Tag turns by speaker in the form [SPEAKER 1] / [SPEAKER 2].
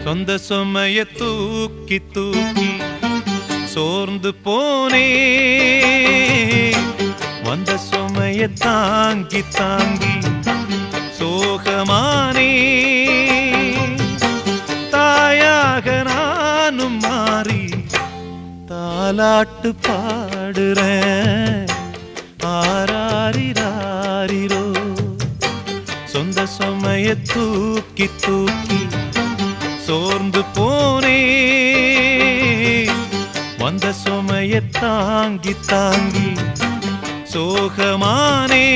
[SPEAKER 1] சொந்த சுமைய தூக்கி தூக்கி சோர்ந்து போனே, வந்த சுமைய தாங்கி தாங்கி சோகமானே. தாயாக நானும் மாறி தாலாட்டு பாடுறேன், ஆராரிராரிரோ. சொந்த சுமைய தூக்கி தூக்கி சோர்ந்து போனே, வந்த சுமைய தாங்கி தாங்கி சோகமானே.